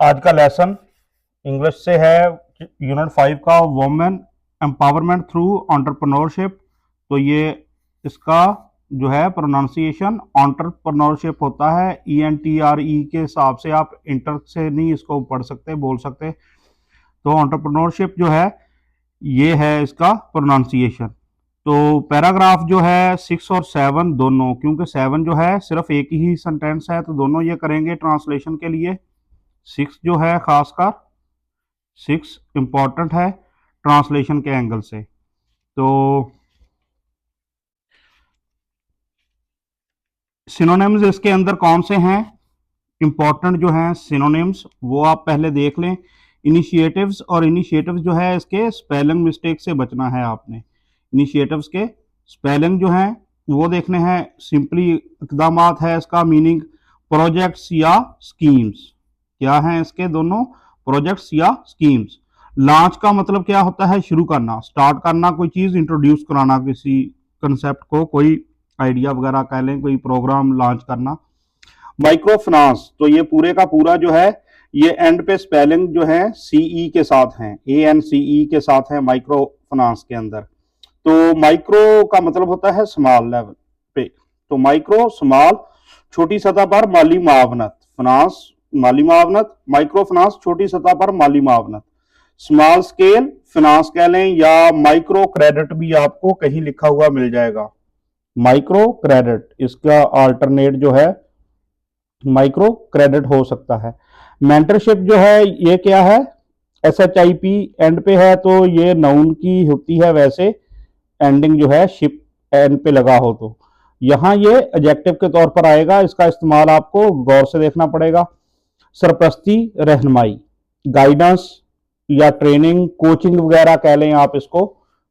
आज का lesson English से है यूनिट 5 का वुमेन एम्पावरमेंट थ्रू एंटरप्रेन्योरशिप। तो ये इसका जो है प्रोनाउंसिएशन एंटरप्रेन्योरशिप होता है। ENTRE के हिसाब से आप इंटर से नहीं इसको पढ़ सकते, बोल सकते। तो एंटरप्रेन्योरशिप जो है ये है इसका प्रोनाउंसिएशन। तो पैराग्राफ जो है 6 और 7 दोनों, क्योंकि 7 जो है सिर्फ एक ही सेंटेंस है तो दोनों ये करेंगे ट्रांसलेशन के लिए। 6 जो है खासकर 6 इंपॉर्टेंट है ट्रांसलेशन के एंगल से। तो सिनोनिम्स इसके अंदर कौन से हैं इंपॉर्टेंट जो हैं सिनोनिम्स, वो आप पहले देख लें। इनिशिएटिव्स, और इनिशिएटिव्स जो है इसके स्पेलिंग मिस्टेक से बचना है आपने। इनिशिएटिव्स के स्पेलिंग जो हैं वो देखने हैं। सिंपली इकदामात है, इसका मीनिंग प्रोजेक्ट्स या स्कीम्स। क्या हैं इसके दोनों? प्रोजेक्ट्स या स्कीम्स। लॉन्च का मतलब क्या होता है? शुरू करना, स्टार्ट करना, कोई चीज इंट्रोड्यूस कराना, किसी कंसेप्ट को, कोई आइडिया वगैरह कह लें, कोई प्रोग्राम लॉन्च करना। माइक्रो फाइनेंस, तो ये पूरे का पूरा जो है ये एंड पे स्पेलिंग जो है CE के साथ है, ANCE के साथ है माइक्रो फाइनेंस के अंदर। तो माइक्रो का मतलब होता है स्मॉल लेवल पे। तो माइक्रो स्मॉल, छोटी सतह पर माली मुआवनत, फाइनेंस माली मुआवनत, माइक्रो फाइनेंस छोटी सतह पर माली मुआवनत। स्मॉल स्केल फाइनेंस कह लें या माइक्रो क्रेडिट भी आपको कहीं लिखा हुआ मिल जाएगा। माइक्रो क्रेडिट, इसका अल्टरनेट जो है माइक्रो क्रेडिट हो सकता है। मेंटरशिप जो है ये क्या है? SHIP एंड पे है तो ये नाउन की होती है, वैसे एंडिंग जो है शिप एंड पे लगा हो तो यहाँ ये एडजेक्टिव के तौर पर आएगा। इसका इस्तेमाल आपको गौर से देखना पड़ेगा। सरपरस्ती, रहनुमाई, गाइडेंस या ट्रेनिंग, कोचिंग वगैरह कह लें आप इसको,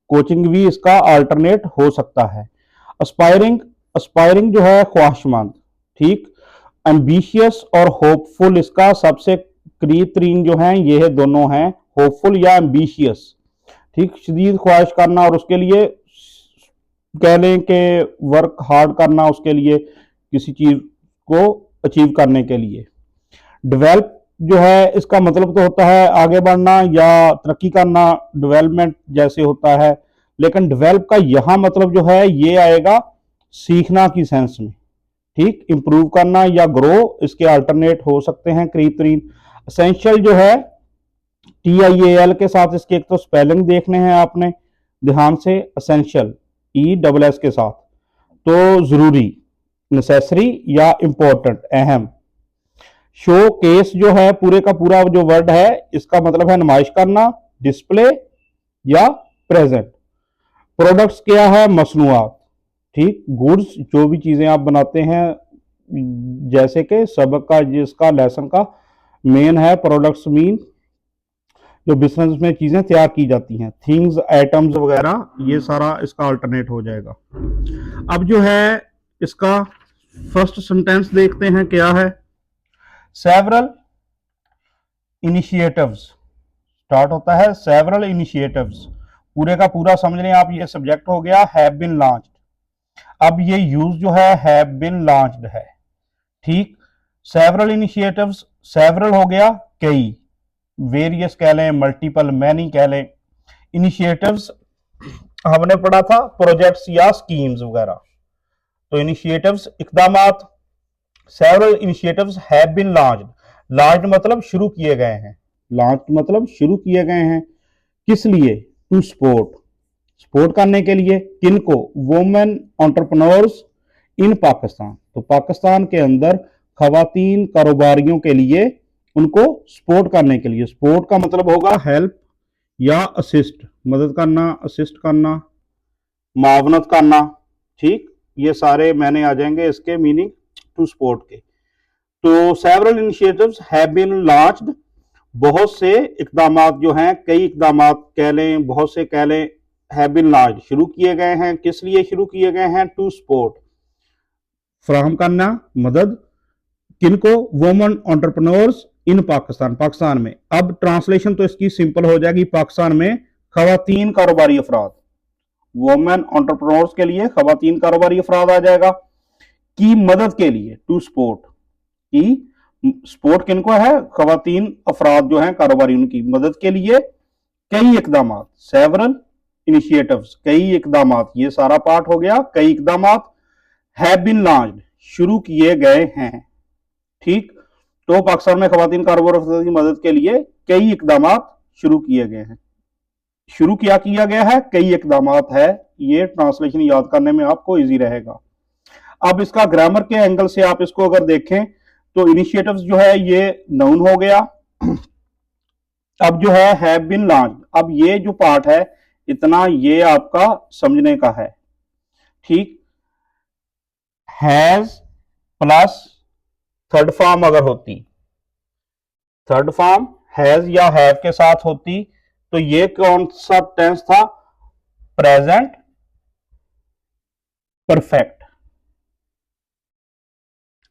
कोचिंग भी इसका अल्टरनेट हो सकता है। अस्पायरिंग, अस्पायरिंग जो है ख्वाहिशमंद, ठीक। एम्बिशियस और होपफुल, इसका सबसे करीब तरीन जो है ये दोनों हैं, होपफुल या एम्बिशियस, ठीक। शदीद ख्वाहिश करना और उसके लिए कह लें कि वर्क हार्ड करना, उसके लिए किसी चीज को अचीव करने के लिए। डेवलप जो है इसका मतलब तो होता है आगे बढ़ना या तरक्की करना, डेवलपमेंट जैसे होता है, लेकिन डेवलप का यहां मतलब जो है ये आएगा सीखना की सेंस में, ठीक। इंप्रूव करना या ग्रो, इसके अल्टरनेट हो सकते हैं करीब तरीन। असेंशियल जो है TIAL के साथ, इसके एक तो स्पेलिंग देखने हैं आपने ध्यान से, असेंशियल ESS के साथ, तो जरूरी, नेसेसरी या इंपॉर्टेंट, अहम। शो केस जो है पूरे का पूरा जो वर्ड है इसका मतलब है नुमाइश करना, डिस्प्ले या प्रेजेंट। प्रोडक्ट्स क्या है? मसनूआत, ठीक। गुड्स, जो भी चीजें आप बनाते हैं, जैसे कि सबक का जिसका लेसन का मेन है प्रोडक्ट्स मीन जो बिजनेस में चीजें तैयार की जाती हैं, थिंग्स, आइटम्स वगैरह, ये सारा इसका अल्टरनेट हो जाएगा। अब जो है इसका फर्स्ट सेंटेंस देखते हैं क्या है। सेवरल इनिशिएटिव्स, स्टार्ट होता है सेवरल इनिशिएटिव्स, पूरे का पूरा समझ लें आप, ये सब्जेक्ट हो गया हैव बीन लॉन्च्ड। अब ये यूज जो है हैव बीन लॉन्च्ड है, ठीक। सेवरल इनिशिएटिव्स, सेवरल हो गया कई, वेरियस कह लें, मल्टीपल, मैनी कह लें। इनिशिएटिव्स हमने पढ़ा था प्रोजेक्ट्स या स्कीम्स वगैरह। तो इनिशिएटिव्स इकदामात, several initiatives have been launched, launched मतलब शुरू किए गए हैं, लॉन्च मतलब शुरू किए गए हैं। किस लिए? टू सपोर्ट, सपोर्ट करने के लिए किनको? वुमेन एंटरप्रेन्योर्स इन पाकिस्तान, तो पाकिस्तान के अंदर खवातीन कारोबारियों के लिए उनको सपोर्ट करने के लिए। सपोर्ट का मतलब होगा हेल्प या असिस्ट, मदद करना, असिस्ट करना, मावनत करना, ठीक। ये सारे मैंने आ जाएंगे इसके मीनिंग टू सपोर्ट के। तो several initiatives have been launched, बहुत से इकदाम जो हैं, कई इकदाम कह लें, बहुत से कह लें, हैव बीन लॉन्च्ड शुरू किए गए हैं। किस लिए शुरू किए गए हैं? टू सपोर्ट, फराहम करना, मदद, किनको? वुमेन एंटरप्रेन्योर्स इन पाकिस्तान, पाकिस्तान में। अब ट्रांसलेशन तो इसकी सिंपल हो जाएगी, पाकिस्तान में खवातीन कारोबारी अफराद, वुमेन एंटरप्रेन्योर्स के लिए खवातीन कारोबारी अफराद आ जाएगा, की मदद के लिए, टू सपोर्ट, की सपोर्ट किनको है, खवातीन अफराद जो हैं कारोबारी, उनकी मदद के लिए कई इकदाम, सेवरल इनिशिएटिव्स, कई इकदाम, ये सारा पार्ट हो गया। कई इकदाम हैव बीन लॉन्च्ड, शुरू किए गए हैं। ठीक, तो पाकिस्तान में खवातीन कारोबार की मदद के लिए कई इकदाम शुरू किए गए हैं। शुरू क्या किया गया है, कई इकदाम है। ये ट्रांसलेशन याद करने में आपको इजी रहेगा। अब इसका ग्रामर के एंगल से आप इसको अगर देखें तो इनिशिएटिव्स जो है ये नाउन हो गया। अब जो है हैव बीन लॉन्च्ड, अब ये जो पार्ट है इतना ये आपका समझने का है। ठीक, हैज प्लस थर्ड फॉर्म अगर होती, थर्ड फॉर्म हैज या हैव के साथ होती तो ये कौन सा टेंस था, प्रेजेंट परफेक्ट।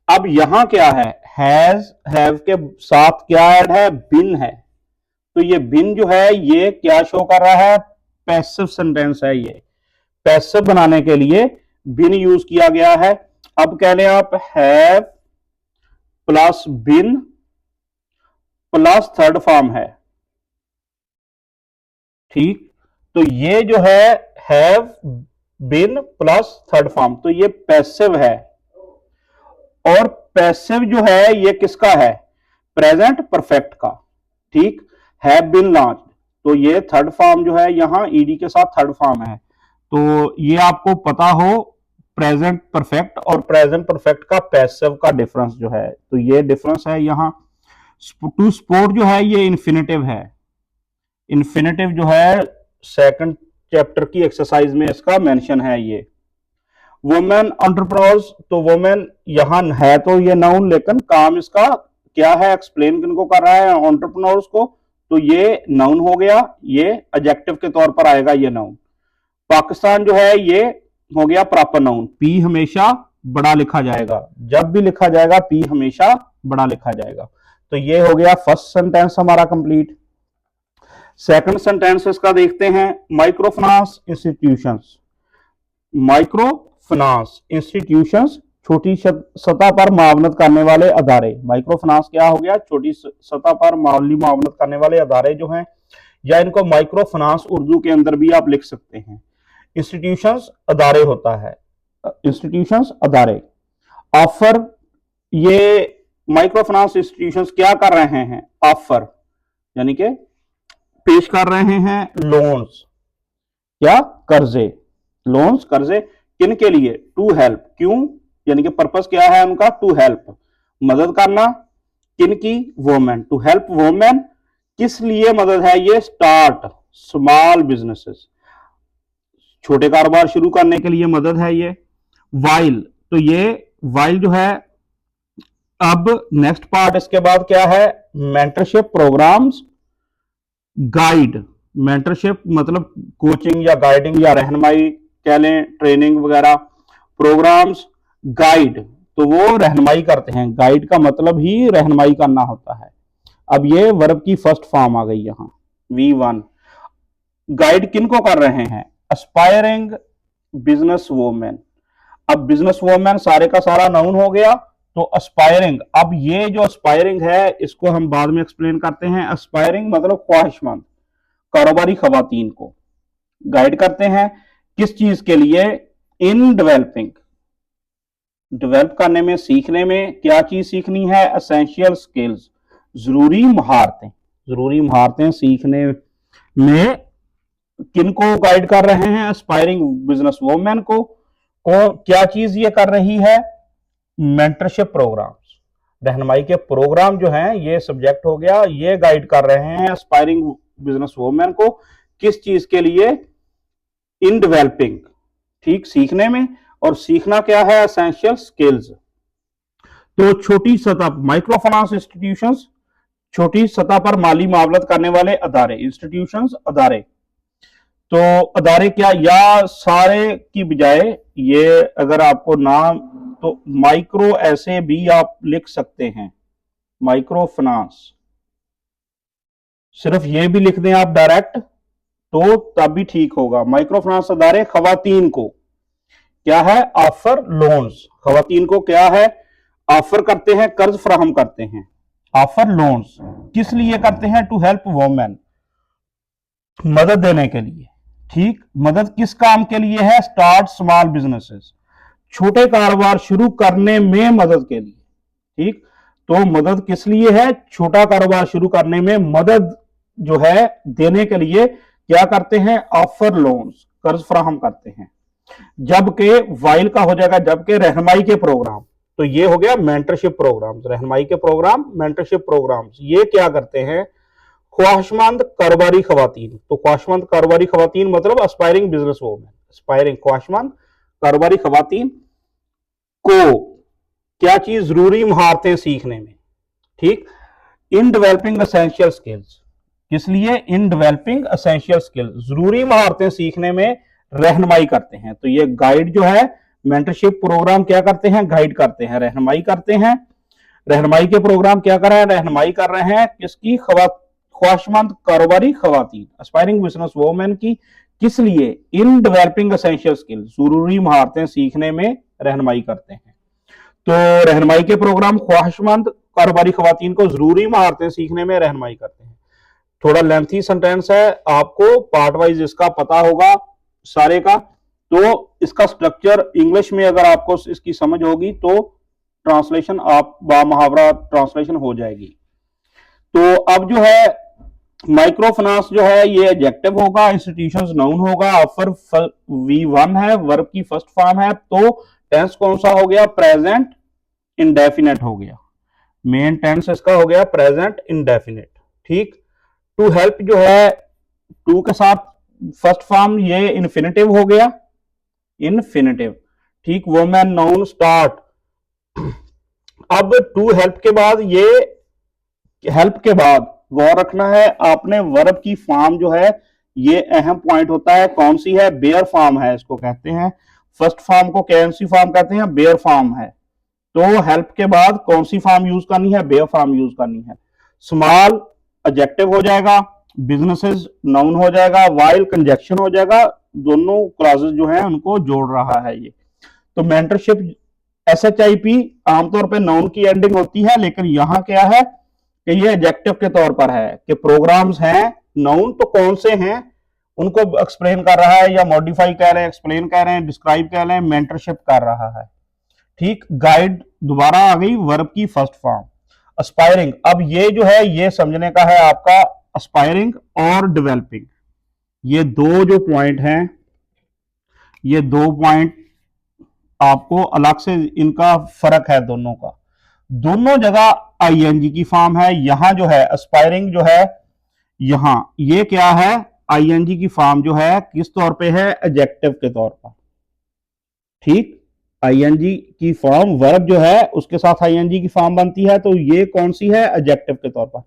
अब यहां क्या है, हैज हैव के साथ क्या ऐड है, बिन है। तो ये बिन जो है ये क्या शो कर रहा है, पैसिव सेंटेंस है। ये पैसिव बनाने के लिए बिन यूज किया गया है। अब कह लें आप have plus been plus third form है। ठीक, तो ये जो है have been plus third form, तो ये पैसिव है। और पैसिव जो है ये किसका है, प्रेजेंट परफेक्ट का। ठीक, हैव बीन लॉन्च्ड, तो ये थर्ड फॉर्म जो है यहां ईडी के साथ थर्ड फॉर्म है। तो ये आपको पता हो प्रेजेंट परफेक्ट और प्रेजेंट परफेक्ट का पैसिव का डिफरेंस जो है, तो ये डिफरेंस है यहां। टू सपोर्ट जो है ये इन्फिनेटिव है। इन्फिनेटिव जो है सेकंड चैप्टर की एक्सरसाइज में इसका मेंशन है। ये वुमेन एंटरप्रेन्योर्स, तो वुमेन यहां है तो ये नाउन, लेकिन काम इसका क्या है, एक्सप्लेन किनको कर रहा है, एंटरप्रेन्योर्स को, तो ये नाउन हो गया। ये एडजेक्टिव के तौर पर आएगा ये नाउन। पाकिस्तान जो है ये हो गया प्रॉपर नाउन। पी हमेशा बड़ा लिखा जाएगा, जब भी लिखा जाएगा पी हमेशा बड़ा लिखा जाएगा। तो ये हो गया फर्स्ट सेंटेंस हमारा कंप्लीट। सेकंड सेंटेंस इसका देखते हैं, micro finance institutions. Micro finance institutions, छोटी सतह पर मावनत करने वाले अदारे। माइक्रो फाइनेंस क्या हो गया, छोटी सतह पर माली मावनत करने वाले अदारे जो हैं, या इनको माइक्रो फाइनेंस उर्दू के अंदर भी आप लिख सकते हैं। इंस्टीट्यूशंस अदारे होता है, इंस्टीट्यूशंस अदारे। ऑफर, ये माइक्रो फाइनेंस इंस्टीट्यूशंस क्या कर रहे हैं, ऑफर यानी कि पेश कर रहे हैं लोन्स, क्या कर्जे, लोन्स कर्जे किन के लिए, टू हेल्प, क्यों यानी कि पर्पस क्या है उनका, टू हेल्प मदद करना, किन की, वोमेन, टू हेल्प वोमेन, किस लिए मदद है ये, स्टार्ट स्मॉल बिजनेसेस, छोटे कारोबार शुरू करने के लिए मदद है ये। वाइल, तो ये वाइल जो है, अब नेक्स्ट पार्ट इसके बाद क्या है, मेंटरशिप प्रोग्राम्स, गाइड, मेंटरशिप मतलब कोचिंग या गाइडिंग या रहनुमाई कह लें, ट्रेनिंग वगैरह, प्रोग्राम्स, गाइड तो वो रहनुमाई करते हैं, गाइड का मतलब ही रहनुमाई करना होता है। अब ये वर्ब की फर्स्ट फॉर्म आ गई यहां V1। गाइड किनको कर रहे हैं, एस्पायरिंग बिजनेस वोमेन। अब बिजनेस वोमेन सारे का सारा नाउन हो गया, तो एस्पायरिंग, अब ये जो एस्पायरिंग है इसको हम बाद में एक्सप्लेन करते हैं। एस्पायरिंग मतलब ख्वाहिशमंद कारोबारी खवातीन को गाइड करते हैं, किस चीज के लिए, इन डेवलपिंग, डेवलप करने में, सीखने में, क्या चीज सीखनी है, एसेंशियल स्किल्स, जरूरी महारतें, जरूरी महारतें सीखने में किनको गाइड कर रहे हैं, एस्पायरिंग बिजनेस वुमेन को क्या चीज ये कर रही है, मेंटरशिप प्रोग्राम्स, रहनुमाई के प्रोग्राम जो हैं, ये सब्जेक्ट हो गया, ये गाइड कर रहे हैं एस्पायरिंग बिजनेस वुमेन को किस चीज के लिए, इन डेवलपिंग, ठीक सीखने में, और सीखना क्या है, एसेंशियल स्किल्स। तो छोटी सतह, माइक्रो फाइनेंस इंस्टीट्यूशंस, छोटी सतह पर माली मामलत करने वाले अदारे, इंस्टीट्यूशंस अदारे। तो अदारे क्या, या सारे की बजाय ये अगर आपको नाम, तो माइक्रो ऐसे भी आप लिख सकते हैं, माइक्रो फाइनेंस, सिर्फ ये भी लिख दें आप डायरेक्ट तो तब भी ठीक होगा। माइक्रो फाइनेंस अदारे खवातीन को क्या है, ऑफर लोन्स, खवातीन को क्या है, ऑफर करते हैं, कर्ज फराहम करते हैं। ऑफर लोन्स किस लिए करते हैं? टू हेल्प वोमेन, मदद देने के लिए। ठीक, मदद किस काम के लिए है? स्टार्ट स्मॉल बिजनेसेस, छोटे कारोबार शुरू करने में मदद के लिए। ठीक, तो मदद किस लिए है? छोटा कारोबार शुरू करने में मदद जो है देने के लिए क्या करते हैं? ऑफर लोन्स, कर्ज फराहम करते हैं। जबकि वाइल का हो जाएगा, जबकि रहनुमाई के प्रोग्राम, तो ये हो गया मेंटरशिप प्रोग्राम्स, रहनुमाई के प्रोग्राम, मेंटरशिप प्रोग्राम्स, ये क्या करते हैं? ख्वाहिशमंद कारोबारी खवातीन, तो ख्वाहिशमंद कारोबारी खवातीन मतलब एस्पायरिंग बिजनेस वूमेन, एस्पायरिंग ख्वाहिशमंद कारोबारी खवातीन को क्या चीज? जरूरी महारतें सीखने में। ठीक, इन डेवलपिंग एसेंशियल स्किल्स, किस लिए? इन डेवलपिंग एसेंशियल स्किल्स, जरूरी महारतें सीखने में रहनुमाई करते हैं। तो ये गाइड जो है, मेंटरशिप प्रोग्राम क्या करते हैं? गाइड करते हैं, रहनुमाई करते हैं। रहनुमाई के प्रोग्राम क्या कर रहे हैं? रहनुमाई कर रहे हैं किसकी? ख्वाहिशमंद कारोबारी खवातीन, एस्पायरिंग बिजनेस वोमेन की। किस लिए? इन डेवलपिंग एसेंशियल स्किल्स, जरूरी महारतें सीखने में रहनुमाई करते हैं। तो रहनुमाई के प्रोग्राम ख्वाहिशमंद कारोबारी खवातीन को जरूरी महारतें सीखने में रहनुमाई करते हैं। थोड़ा लेंथी सेंटेंस है, आपको पार्ट वाइज इसका पता होगा सारे का। तो इसका स्ट्रक्चर इंग्लिश में अगर आपको इसकी समझ होगी तो ट्रांसलेशन आप बामुहावरा ट्रांसलेशन हो जाएगी। तो अब जो है माइक्रो फाइनेंस जो है ये एडजेक्टिव होगा, इंस्टीट्यूशंस नाउन होगा, ऑफर V1 है, वर्ब की फर्स्ट फॉर्म है, तो टेंस कौन सा हो गया? प्रेजेंट इंडेफिनेट हो गया। मेन टेंस इसका हो गया प्रेजेंट इंडेफिनेट। ठीक, टू हेल्प जो है टू के साथ फर्स्ट फॉर्म ये इन्फिनेटिव हो गया, इन्फिनेटिव। ठीक, वोमेन नाउन स्टार्ट। अब टू हेल्प के बाद, ये हेल्प के बाद गौर रखना है आपने, वर्ब की फॉर्म जो है ये अहम पॉइंट होता है। कौन सी है? बेयर फॉर्म है, इसको कहते हैं। फर्स्ट फॉर्म को कौन सी फॉर्म कहते हैं? बेयर फॉर्म है। तो हेल्प के बाद कौन सी फॉर्म यूज करनी है? बेयर फॉर्म यूज करनी है। स्मॉल एडजेक्टिव हो जाएगा, बिजनेसेस नाउन हो जाएगा, वाइल कंजक्शन हो जाएगा, दोनों क्लॉजेस जो है उनको जोड़ रहा है ये। तो मेंटरशिप SHIP आमतौर पर नाउन की एंडिंग होती है, लेकिन यहां क्या है कि ये एडजेक्टिव के तौर पर है कि प्रोग्राम्स हैं नाउन, तो कौन से हैं उनको एक्सप्लेन कर रहा है, या मॉडिफाई कह रहे हैं, एक्सप्लेन कह रहे हैं, डिस्क्राइब कह रहे हैं, मेंटरशिप कर रहा है। ठीक, गाइड दोबारा आ गई, वर्ब की फर्स्ट फॉर्म। एस्पायरिंग, अब ये जो है ये समझने का है आपका, एस्पायरिंग और डेवलपिंग, ये दो जो पॉइंट हैं, ये दो पॉइंट आपको अलग से इनका फर्क है दोनों का। दोनों जगह ING की फॉर्म है। यहां जो है एस्पायरिंग जो है, यहां ये क्या है? ING की फॉर्म जो है किस तौर पे है? एडजेक्टिव के तौर पर। ठीक, ING की फॉर्म वर्ब जो है उसके साथ ING की फॉर्म बनती है, तो ये कौन सी है? एडजेक्टिव के तौर पर।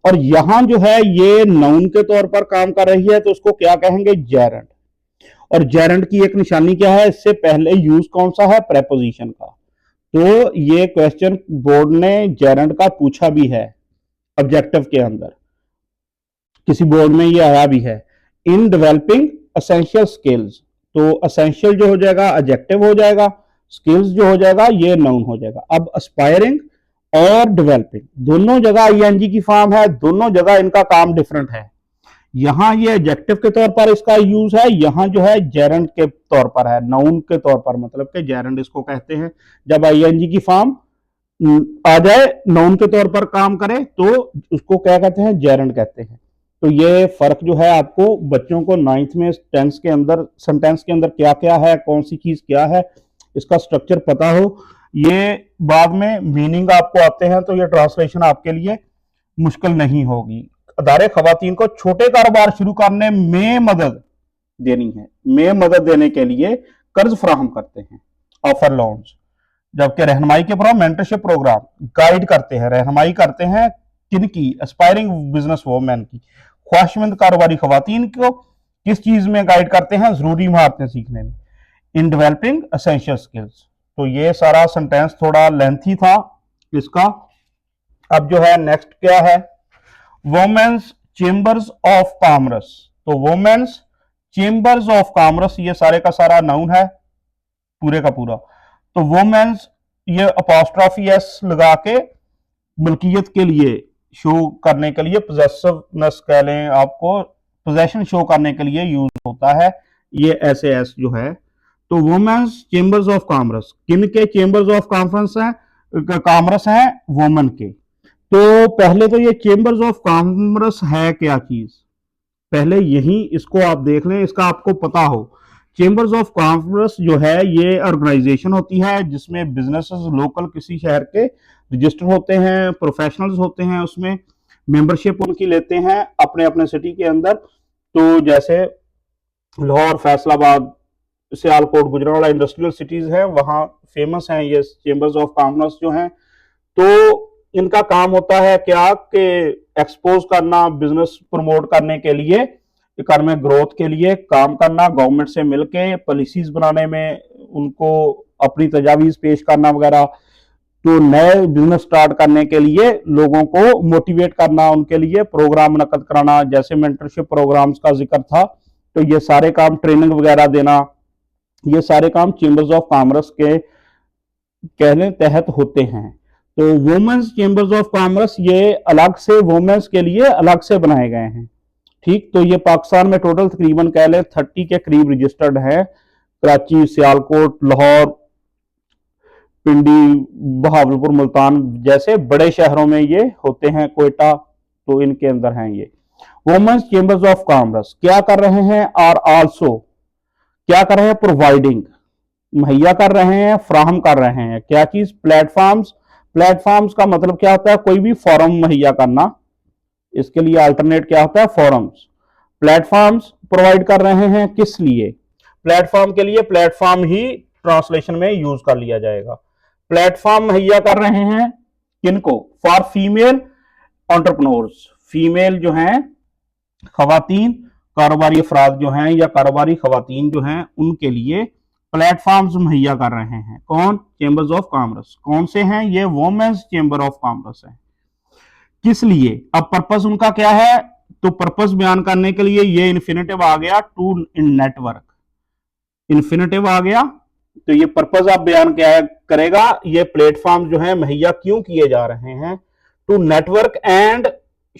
और यहां जो है ये नाउन के तौर पर काम कर रही है, तो उसको क्या कहेंगे? जेरेंट। और जेरेंट की एक निशानी क्या है? इससे पहले यूज कौन सा है? प्रेपोजिशन का। तो ये क्वेश्चन बोर्ड ने जेरेंट का पूछा भी है ऑब्जेक्टिव के अंदर, किसी बोर्ड में ये आया भी है। इन डेवलपिंग एसेंशियल स्किल्स, तो एसेंशियल जो हो जाएगा एडजेक्टिव हो जाएगा, स्किल्स जो हो जाएगा ये नाउन हो जाएगा। अब एस्पायरिंग और डेवलपिंग दोनों जगह ING की फॉर्म है, दोनों जगह इनका काम डिफरेंट है। यहां ये एडजेक्टिव के तौर पर इसका यूज है, यहां जो है जेरेंट के तौर पर है, नाउन के तौर पर, मतलब कि जेरेंट इसको कहते हैं। जब ING की फॉर्म आ जाए, नाउन के तौर पर काम करे, तो उसको क्या कहते हैं? जेरेंट कहते हैं। तो ये फर्क जो है आपको बच्चों को 9th में टेंस के अंदर, सेंटेंस के अंदर क्या क्या है, कौन सी चीज क्या है, इसका स्ट्रक्चर पता हो। ये बाद में मीनिंग आपको आते हैं तो ये ट्रांसलेशन आपके लिए मुश्किल नहीं होगी। अदारे खवातीन को छोटे कारोबार शुरू करने में मदद देनी है, में मदद देने के लिए कर्ज फराहम करते हैं, ऑफर लोन्स। जबकि रहनुमाई के प्रोग्राम, मेंटरशिप प्रोग्राम गाइड करते हैं, रहनुमाई करते हैं किनकी? एस्पायरिंग बिजनेस वोमेन की, ख्वाहिशमंद कारोबारी खवातीन को किस चीज में गाइड करते हैं? जरूरी महारतें सीखने में, इन डेवलपिंग एसेंशियल स्किल्स। तो ये सारा सेंटेंस थोड़ा लेंथी था इसका। अब जो है नेक्स्ट क्या है? वोमेन्स चेंबर्स ऑफ कॉमर्स, तो वोमेन्स चेंबर्स ऑफ कॉमर्स ये सारे का सारा नाउन है पूरे का पूरा। तो वोमेन्स ये अपोस्ट्रॉफी एस लगा के मलकियत के लिए शो करने के लिए, पोजेसिवनेस कह लें आपको, पोजेशन शो करने के लिए यूज होता है ये ऐसे एस जो है। तो वुमेन्स चेंबर्स ऑफ कॉमर्स, किन के चेंबर्स ऑफ कॉन्फ्रेंस हैं, कॉमर्स हैं, वुमेन के। तो पहले तो ये चेंबर्स ऑफ कॉमर्स है क्या चीज, पहले यही इसको आप देख लें, इसका आपको पता हो। चेंबर्स ऑफ कॉमर्स जो है ये ऑर्गेनाइजेशन होती है जिसमें बिजनेसेस लोकल किसी शहर के रजिस्टर होते हैं, प्रोफेशनल्स होते हैं, उसमें मेंबरशिप उनकी लेते हैं अपने अपने सिटी के अंदर। तो जैसे लाहौर, फैसलाबाद, सियालकोट, गुजरावाला इंडस्ट्रियल सिटीज हैं, वहाँ फेमस हैं ये चेंबर्स ऑफ कॉमर्स जो हैं। तो इनका काम होता है क्या कि एक्सपोज करना, बिजनेस प्रमोट करने के लिए, इकोनॉमिक ग्रोथ के लिए काम करना, गवर्नमेंट से मिलके पॉलिसीज बनाने में उनको अपनी तजावीज पेश करना वगैरह। तो नए बिजनेस स्टार्ट करने के लिए लोगों को मोटिवेट करना, उनके लिए प्रोग्राम मुनक्कद कराना, जैसे मेंटरशिप प्रोग्राम्स का जिक्र था। तो ये सारे काम, ट्रेनिंग वगैरह देना, ये सारे काम चेंबर्स ऑफ कॉमर्स के कहने तहत होते हैं। तो वुमेन्स चेंबर्स ऑफ कॉमर्स ये अलग से वुमेन्स के लिए अलग से बनाए गए हैं। ठीक, तो ये पाकिस्तान में टोटल तकरीबन कह लें 30 के करीब रजिस्टर्ड है। कराची, सियालकोट, लाहौर, पिंडी, बहावलपुर, मुल्तान जैसे बड़े शहरों में ये होते हैं, कोयटा, तो इनके अंदर हैं ये वुमेन्स चेंबर्स ऑफ कॉमर्स। क्या कर रहे हैं, आर आल्सो क्या कर रहे हैं, प्रोवाइडिंग, मुहैया कर रहे हैं, फ्राहम कर रहे हैं क्या चीज, प्लेटफॉर्म्स। प्लेटफॉर्म्स का मतलब क्या होता है, कोई भी फॉरम मुहैया करना, इसके लिए अल्टरनेट क्या होता है, फोरम्स। प्लेटफॉर्म्स प्रोवाइड कर रहे हैं किस लिए, प्लेटफॉर्म के लिए, प्लेटफॉर्म ही ट्रांसलेशन में यूज कर लिया जाएगा। प्लेटफॉर्म मुहैया कर रहे हैं किनको, फॉर फीमेल एंटरप्रेन्योर्स, फीमेल जो हैं खवातीन, कारोबारी अफराद जो हैं या कारोबारी खवातीन जो हैं, उनके लिए प्लेटफॉर्म्स मुहैया कर रहे हैं। कौन, चेंबर्स ऑफ कॉमर्स। कौन से हैं ये, वुमेन्स चेंबर ऑफ कॉमर्स है। किस लिए, अब पर्पस उनका क्या है, तो पर्पस बयान करने के लिए ये इन्फिनेटिव आ गया, टू नेटवर्क, इन्फिनेटिव आ गया। तो ये पर्पस आप बयान क्या करेगा, ये प्लेटफॉर्म जो है मुहैया क्यों किए जा रहे हैं, to network and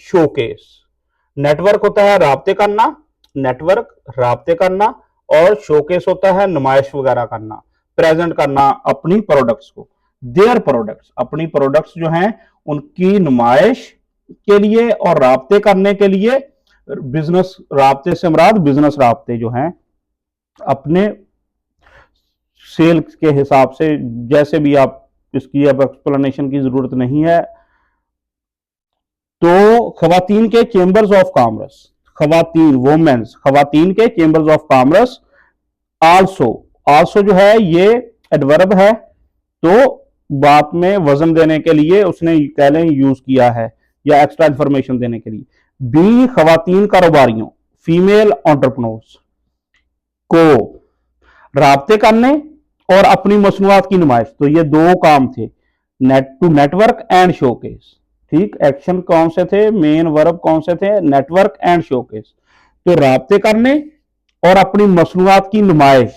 showcase. Network होता है राब्ते करना, नेटवर्क राब्ते करना, और शोकेस होता है नुमाइश वगैरह करना, प्रेजेंट करना अपनी प्रोडक्ट्स को, देयर प्रोडक्ट्स, अपनी प्रोडक्ट्स जो हैं उनकी नुमाइश के लिए और राब्ते करने के लिए। बिजनेस राब्ते से मुराद बिजनेस राब्ते जो हैं अपने सेल के हिसाब से, जैसे भी आप, इसकी अब एक्सप्लेनेशन की जरूरत नहीं है। तो खवातीन के चेंबर्स ऑफ कॉमर्स, खवातीन, वुमेन्स, खवातीन के chambers of commerce. Also, also जो है ये एडवर्ब है, तो बात में वजन देने के लिए उसने कह लें यूज किया है, या एक्स्ट्रा इंफॉर्मेशन देने के लिए। बी, खवातीन कारोबारियों, फीमेल एंटरप्रेन्योर्स को राब्ते करने और अपनी मसनूआत की नुमाइश। तो ये दो काम थे, टू नेटवर्क एंड शोकेस। ठीक, एक्शन कौन से थे, मेन वर्ब कौन से थे, नेटवर्क एंड शोकेस। तो राब्ते करने और अपनी मसनूआत की नुमाइश,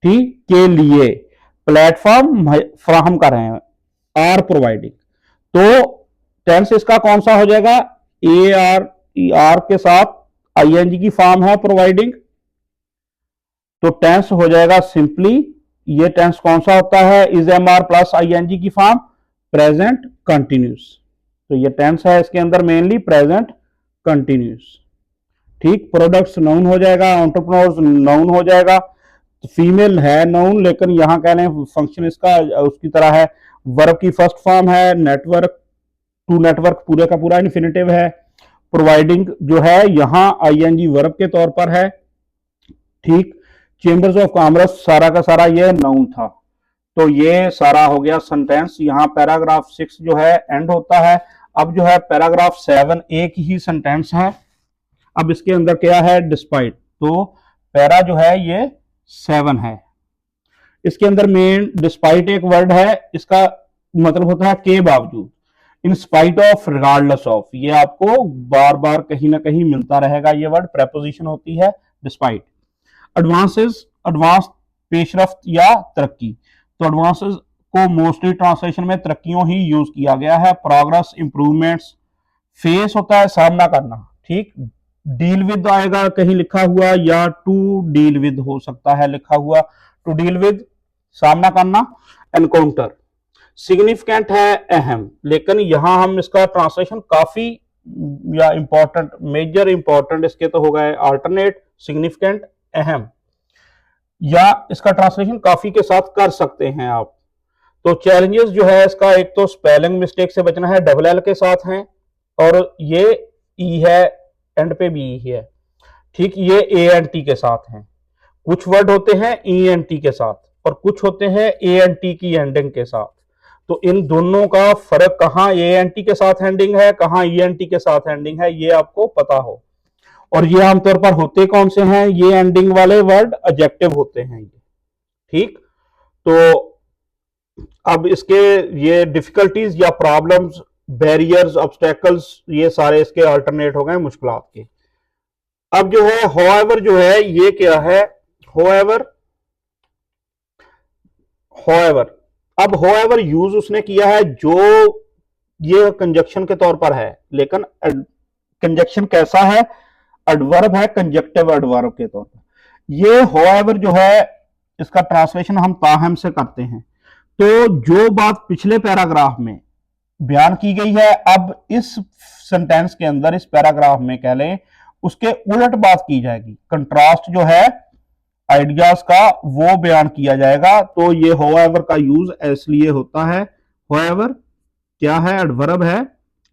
ठीक, के लिए प्लेटफॉर्म फ्राहम कर रहे हैं, आर प्रोवाइडिंग। तो टेंस इसका कौन सा हो जाएगा, ए आर, ई आर के साथ आईएनजी की फॉर्म है प्रोवाइडिंग, तो टेंस हो जाएगा सिंपली, ये टेंस कौन सा होता है, is am are plus ING की फॉर्म, प्रेजेंट कंटिन्यूस। तो ये टेंस है, इसके अंदर मेनली प्रेजेंट कंटिन्यूस। ठीक, प्रोडक्ट्स नाउन हो जाएगा, एंटरप्रेन्योर्स नाउन हो जाएगा, फीमेल है नाउन, लेकिन यहां कह लें फंक्शन इसका उसकी तरह है, वर्ब की फर्स्ट फॉर्म है, नेटवर्क, टू नेटवर्क पूरे का पूरा इन्फिनेटिव है, प्रोवाइडिंग जो है यहां आईएनजी वर्ब के तौर पर है। ठीक, चेंबर्स ऑफ कॉमर्स सारा का सारा ये नाउन था। तो ये सारा हो गया सेंटेंस। यहाँ पैराग्राफ 6 जो है एंड होता है। अब जो है पैराग्राफ 7 एक ही सेंटेंस है, अब इसके अंदर क्या है, डिस्पाइट। तो पैरा जो है ये 7 है, इसके अंदर मेन डिस्पाइट एक वर्ड है, इसका मतलब होता है के बावजूद, in spite of, regardless of, ये आपको बार बार कहीं ना कहीं मिलता रहेगा, ये वर्ड प्रेपोजिशन होती है डिस्पाइट। एडवांसेस, एडवांस पेशरफ्त या तरक्की, तो एडवांसेस को मोस्टली ट्रांसलेशन में तरक्कियों ही यूज किया गया है। Progress, improvements. फेस होता है सामना करना, ठीक। डील विद आएगा कहीं लिखा हुआ, या टू डील विद हो सकता है लिखा हुआ। टू डील विद सामना करना। एनकाउंटर सिग्निफिकेंट है अहम, लेकिन यहां हम इसका ट्रांसलेशन काफी या इंपॉर्टेंट, मेजर इंपॉर्टेंट इसके तो हो गए अल्टरनेट, सिग्निफिकेंट, अहम, या इसका ट्रांसलेशन काफी के साथ कर सकते हैं आप। तो चैलेंजेस जो है इसका, एक तो स्पेलिंग मिस्टेक से बचना है, डबल एल के साथ हैं, और ये ई है, एंड पे भी ई है, ठीक। ये ए एन टी के साथ हैं। कुछ वर्ड होते हैं ई एन टी के साथ, और कुछ होते हैं ए एन टी की एंडिंग के साथ। तो इन दोनों का फर्क, कहाँ ए एन टी के साथ एंडिंग है, कहाँ ई एन टी के साथ एंडिंग है, ये आपको पता हो। और ये आमतौर पर होते कौन से हैं, ये एंडिंग वाले वर्ड एडजेक्टिव होते हैं ये, ठीक। तो अब इसके ये डिफिकल्टीज या प्रॉब्लम्स, बैरियर्स, ऑब्स्टेकल्स, ये सारे इसके अल्टरनेट हो गए मुश्किलात के। अब जो है होएवर जो है ये क्या है, होएवर, होएवर। अब होएवर यूज उसने किया है जो ये कंजक्शन के तौर पर है, लेकिन कंजक्शन कैसा है, एडवर्ब है, कंजक्टिव एडवर्ब के तौर पर। ये होएवर जो है इसका ट्रांसलेशन हम ताहम से करते हैं। तो जो बात पिछले पैराग्राफ में बयान की गई है, अब इस सेंटेंस के अंदर, इस पैराग्राफ में कह लें, उसके उलट बात की जाएगी। कंट्रास्ट जो है आइडियाज का वो बयान किया जाएगा। तो ये होएवर का यूज इसलिए होता है। होएवर क्या है, एडवर्ब है,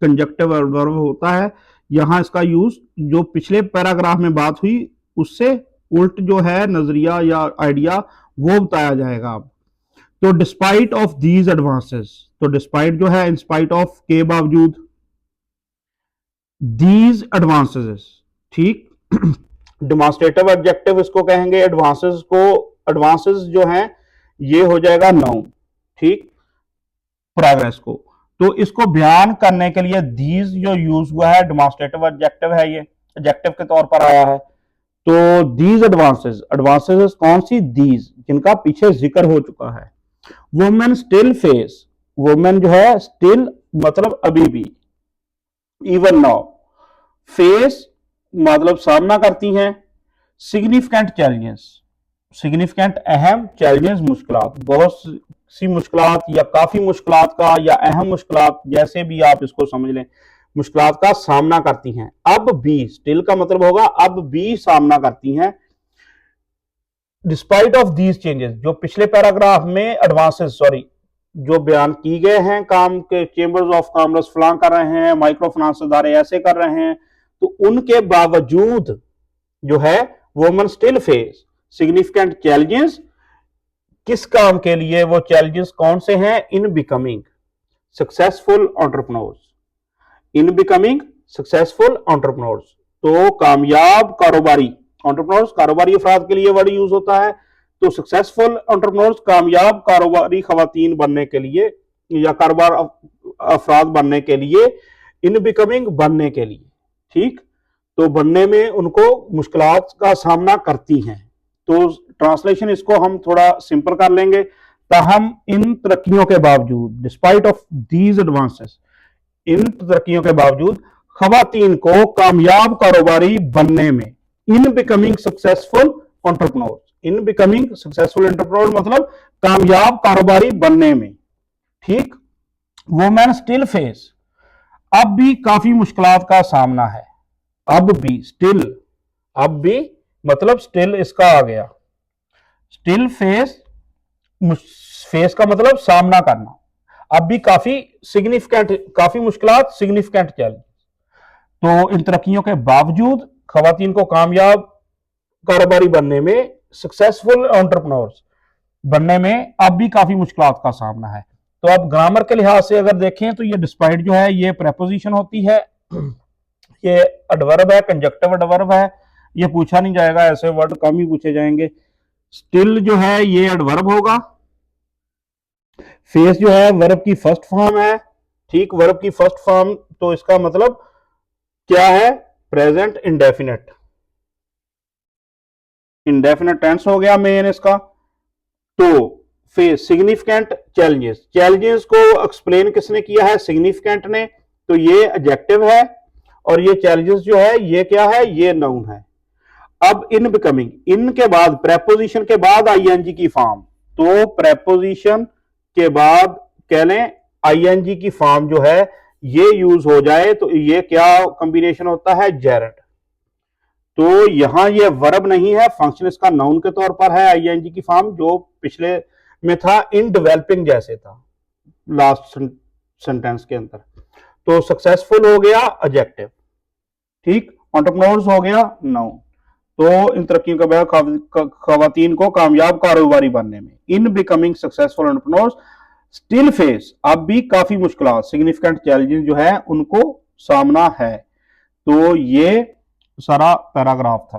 कंजक्टिव एडवर्ब होता है। यहां इसका यूज जो पिछले पैराग्राफ में बात हुई उससे उल्ट जो है नजरिया या आइडिया, वो बताया जाएगा अब। तो डिस्पाइट ऑफ दीज एडवांसेस, तो डिस्पाइट जो है इंस्पाइट ऑफ के बावजूद, दीज एडवांसेस, ठीक। डेमोन्स्ट्रेटिव एडजेक्टिव इसको कहेंगे, एडवांसेस को, एडवांसेस जो हैं ये हो जाएगा नाउन, ठीक, प्रोग्रेस को। तो इसको बयान करने के लिए दीज जो यूज हुआ है, डेमोन्स्ट्रेटिव एडजेक्टिव है, ये एडजेक्टिव के तौर पर आया है। तो दीज एडवांसेस, एडवांसेस कौन सी, दीज, जिनका पीछे जिक्र हो चुका है। वुमेन स्टिल फेस, वुमेन जो है स्टिल मतलब अभी भी, इवन नाउ, फेस मतलब सामना करती हैं, सिग्निफिकेंट चैलेंजेस, सिग्निफिकेंट अहम, चैलेंजेस मुश्किलात, बहुत सी मुश्किलात या काफी मुश्किलात का या अहम मुश्किलात, जैसे भी आप इसको समझ लें, मुश्किलात का सामना करती हैं। अब भी, स्टिल का मतलब होगा अब भी सामना करती हैं। डिस्पाइट ऑफ दीज चेंजेस, जो पिछले पैराग्राफ में एडवांसेस, सॉरी, जो बयान की गए हैं, काम के चेंबर्स ऑफ कॉमर्स फलां कर रहे हैं, माइक्रो फाइनेंस इदारे ऐसे कर रहे हैं, तो उनके बावजूद जो है women still face significant challenges. किस काम के लिए वो चैलेंजेस कौन से हैं, in becoming successful entrepreneurs, in becoming successful entrepreneurs. तो कामयाब कारोबारी, एंटरप्रेन्योर्स कारोबारी अफराद के लिए वर्ड यूज होता है। तो सक्सेसफुल एंटरप्रेन्योर्स कामयाब कारोबारी खवातीन बनने के लिए या कारोबार अफराद बनने के लिए, इन बिकमिंग बनने के लिए, ठीक। तो बनने में उनको मुश्किलात का सामना करती हैं। तो ट्रांसलेशन इसको हम थोड़ा सिंपल कर लेंगे, ताहम इन तरक्कियों के बावजूद, डिस्पाइट ऑफ दीज एडवांसेस, इन तरक्कियों के बावजूद खवातीन को कामयाब कारोबारी बनने में, in becoming successful entrepreneur, in becoming successful entrepreneur मतलब कामयाब कारोबारी बनने में, ठीक। वुमेन स्टिल फेस, अब भी काफी मुश्किलात का सामना है, अब भी, स्टिल, अब भी मतलब स्टिल इसका आ गया, स्टिल फेस, फेस का मतलब सामना करना, अब भी काफी सिग्निफिकेंट, काफी मुश्किलात, सिग्निफिकेंट चैलेंज। तो इन तरक्कियों के बावजूद खवातीन को कामयाब कारोबारी बनने में, सक्सेसफुल एंटरप्रेन्योर्स बनने में अब भी काफी मुश्किलात का सामना है। तो अब ग्रामर के लिहाज से अगर देखें तो ये डिस्पाइट जो है ये प्रेपोजिशन होती है, ये एडवर्ब है, कंजक्टिव एडवर्ब है, ये पूछा नहीं जाएगा, ऐसे वर्ड कम ही पूछे जाएंगे। स्टिल जो है ये एडवर्ब होगा, फेस जो है वर्ब की फर्स्ट फॉर्म है, ठीक, वर्ब की फर्स्ट फॉर्म, तो इसका मतलब क्या है, प्रेजेंट इंडेफिनेट, इंडेफिनेट टेंस हो गया मेन इसका। तो फेस सिग्निफिकेंट चैलेंजेस, चैलेंजेस को एक्सप्लेन किसने किया है, सिग्निफिकेंट ने, तो ये एडजेक्टिव है और ये चैलेंजेस जो है ये क्या है, ये नाउन है। अब इन बिकमिंग, इन के बाद प्रेपोजिशन के बाद आईएनजी की फॉर्म, तो प्रेपोजिशन के बाद कह लें आईएनजी की फॉर्म जो है ये यूज हो जाए तो ये क्या कॉम्बिनेशन होता है, जेरड। तो यहां ये वर्ब नहीं है, फंक्शन इसका नाउन के तौर पर है आईएनजी की फॉर्म, जो पिछले में था इन डेवलपिंग जैसे था लास्ट सेंटेंस के अंदर। तो सक्सेसफुल हो गया एडजेक्टिव, ठीक, एंटरप्रेन्योर्स हो गया नाउन। तो इन तरक्कियों का खवातीन को कामयाब कारोबारी बनने में, in becoming successful entrepreneurs still face, अब भी काफी मुश्किल सिग्निफिकेंट चैलेंजेस जो है उनको सामना है। तो ये सारा पैराग्राफ था।